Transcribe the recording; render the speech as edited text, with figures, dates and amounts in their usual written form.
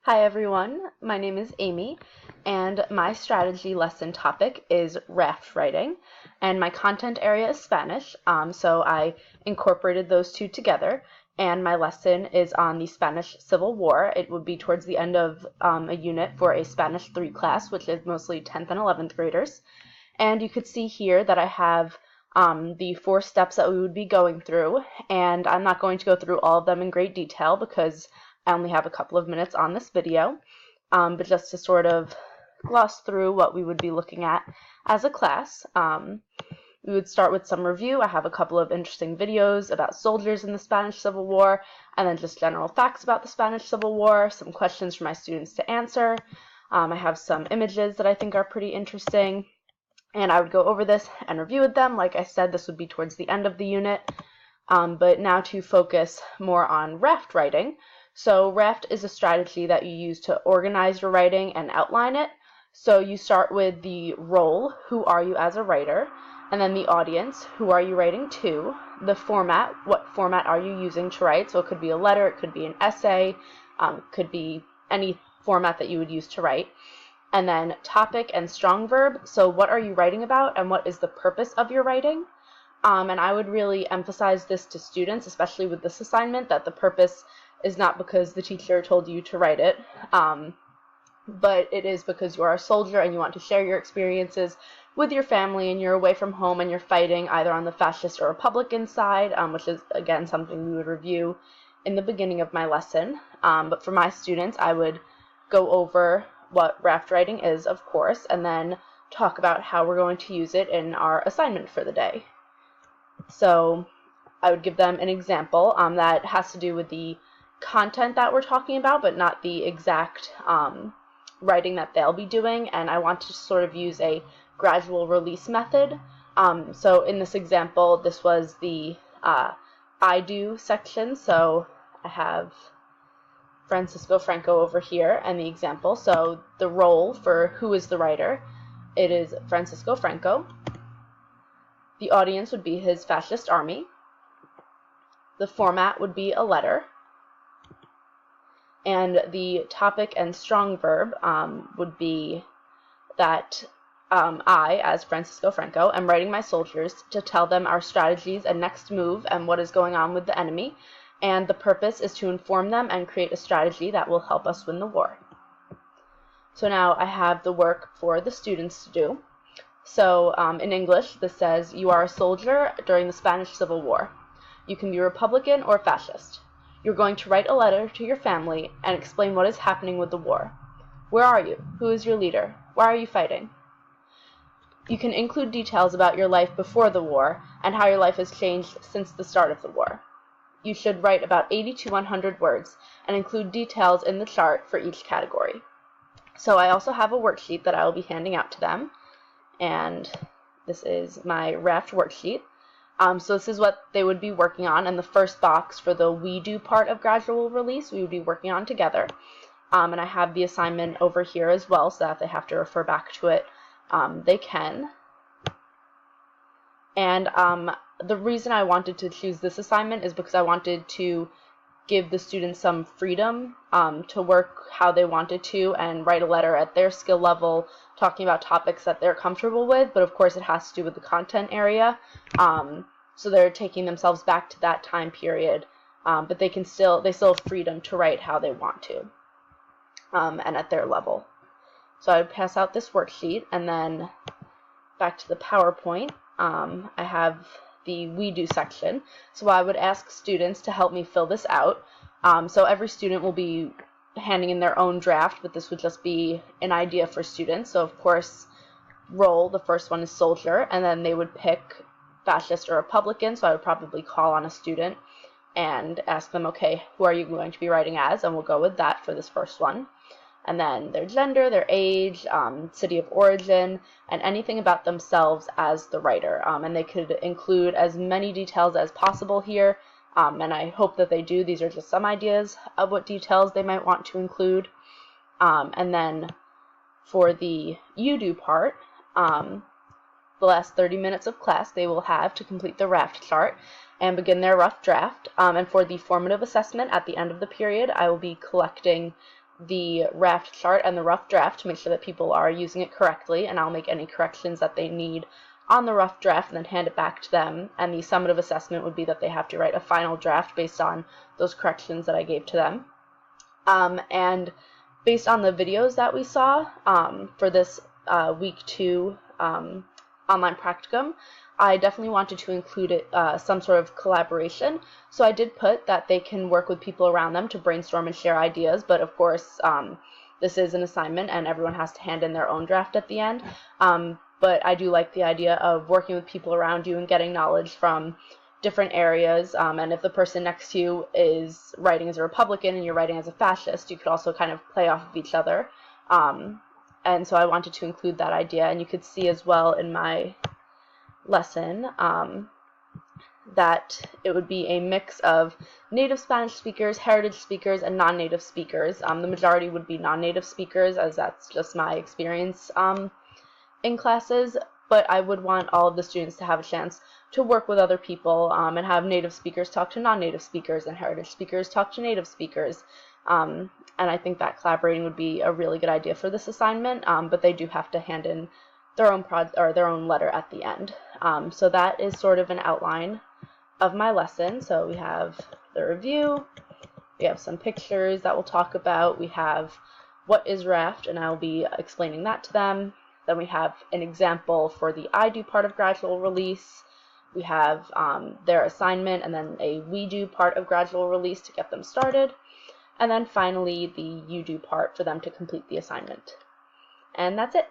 Hi everyone, my name is Amy, and my strategy lesson topic is RAFT writing, and my content area is Spanish, so I incorporated those two together, and my lesson is on the Spanish Civil War. It would be towards the end of a unit for a Spanish 3 class, which is mostly 10th and 11th graders, and you could see here that I have the 4 steps that we would be going through, and I'm not going to go through all of them in great detail because I only have a couple of minutes on this video, but just to sort of gloss through what we would be looking at as a class. We would start with some review. I have a couple of interesting videos about soldiers in the Spanish Civil War, and then just general facts about the Spanish Civil War, some questions for my students to answer. I have some images that I think are pretty interesting, and I would go over this and review with them. Like I said, this would be towards the end of the unit, but now to focus more on RAFT writing. So RAFT is a strategy that you use to organize your writing and outline it. So you start with the role, who are you as a writer, and then the audience, who are you writing to, the format, what format are you using to write, so it could be a letter, it could be an essay, could be any format that you would use to write, and then topic and strong verb, so what are you writing about and what is the purpose of your writing. And I would really emphasize this to students, especially with this assignment, that the purpose is not because the teacher told you to write it, but it is because you are a soldier and you want to share your experiences with your family and you're away from home and you're fighting either on the fascist or Republican side, which is, again, something we would review in the beginning of my lesson. But for my students, I would go over what RAFT writing is, of course, and then talk about how we're going to use it in our assignment for the day. So I would give them an example that has to do with the content that we're talking about, but not the exact writing that they'll be doing, and I want to sort of use a gradual release method. So in this example, this was the I do section, so I have Francisco Franco over here and the example. So the role for who is the writer, it is Francisco Franco. The audience would be his fascist army. The format would be a letter. And the topic and strong verb would be that I, as Francisco Franco, am writing my soldiers to tell them our strategies and next move and what is going on with the enemy, and the purpose is to inform them and create a strategy that will help us win the war. So now I have the work for the students to do. So in English, this says, you are a soldier during the Spanish Civil War. You can be Republican or fascist. You're going to write a letter to your family and explain what is happening with the war. Where are you? Who is your leader? Why are you fighting? You can include details about your life before the war and how your life has changed since the start of the war. You should write about 80 to 100 words and include details in the chart for each category. So I also have a worksheet that I will be handing out to them, and this is my RAFT worksheet. So this is what they would be working on, and the first box for the we do part of gradual release we would be working on together. And I have the assignment over here as well, so that if they have to refer back to it, they can. And the reason I wanted to choose this assignment is because I wanted to give the students some freedom to work how they wanted to and write a letter at their skill level, talking about topics that they're comfortable with, but of course it has to do with the content area. So they're taking themselves back to that time period, but they still have freedom to write how they want to, and at their level. So I would pass out this worksheet, and then back to the PowerPoint, I have the we do section. So I would ask students to help me fill this out. So every student will be handing in their own draft, but this would just be an idea for students. So of course, role, the first one is soldier, and then they would pick fascist or Republican, so I would probably call on a student and ask them, okay, who are you going to be writing as? And we'll go with that for this first one. And then their gender, their age, city of origin, and anything about themselves as the writer. And they could include as many details as possible here, and I hope that they do. These are just some ideas of what details they might want to include. And then for the you do part, the last 30 minutes of class they will have to complete the RAFT chart and begin their rough draft. And for the formative assessment at the end of the period, I will be collecting the RAFT chart and the rough draft to make sure that people are using it correctly, and I'll make any corrections that they need on the rough draft and then hand it back to them. And the summative assessment would be that they have to write a final draft based on those corrections that I gave to them. And based on the videos that we saw for this week 2 online practicum, I definitely wanted to include some sort of collaboration. So I did put that they can work with people around them to brainstorm and share ideas, but of course this is an assignment and everyone has to hand in their own draft at the end. But I do like the idea of working with people around you and getting knowledge from different areas, and if the person next to you is writing as a Republican and you're writing as a fascist, you could also kind of play off of each other. And so I wanted to include that idea, and you could see as well in my lesson that it would be a mix of native Spanish speakers, heritage speakers, and non-native speakers. The majority would be non-native speakers, as that's just my experience in classes, but I would want all of the students to have a chance to work with other people and have native speakers talk to non-native speakers and heritage speakers talk to native speakers. And I think that collaborating would be a really good idea for this assignment, but they do have to hand in their own letter at the end. So that is sort of an outline of my lesson. So we have the review, we have some pictures that we'll talk about, we have what is RAFT, and I'll be explaining that to them. Then we have an example for the I do part of gradual release. We have their assignment, and then a we do part of gradual release to get them started. And then finally the you do part for them to complete the assignment. And that's it.